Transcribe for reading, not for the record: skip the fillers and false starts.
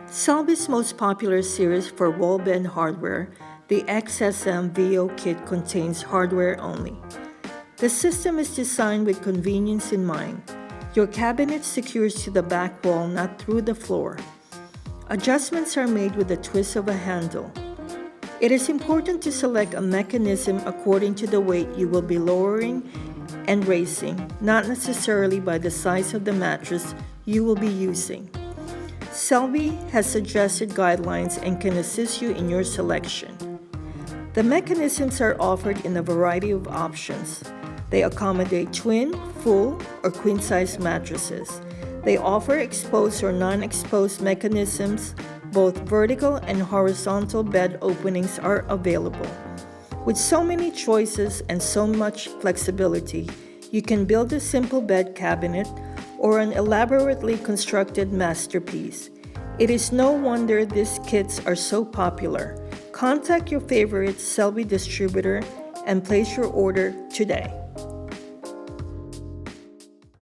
Selby's most popular series for wall bed hardware, the XSMVO kit, contains hardware only. The system is designed with convenience in mind. Your cabinet secures to the back wall, not through the floor. Adjustments are made with the twist of a handle. It is important to select a mechanism according to the weight you will be lowering and raising, not necessarily by the size of the mattress you will be using. Selby has suggested guidelines and can assist you in your selection. The mechanisms are offered in a variety of options. They accommodate twin, full, or queen-size mattresses. They offer exposed or non-exposed mechanisms. Both vertical and horizontal bed openings are available. With so many choices and so much flexibility, you can build a simple bed cabinet or an elaborately constructed masterpiece. It is no wonder these kits are so popular. Contact your favorite Selby distributor and place your order today.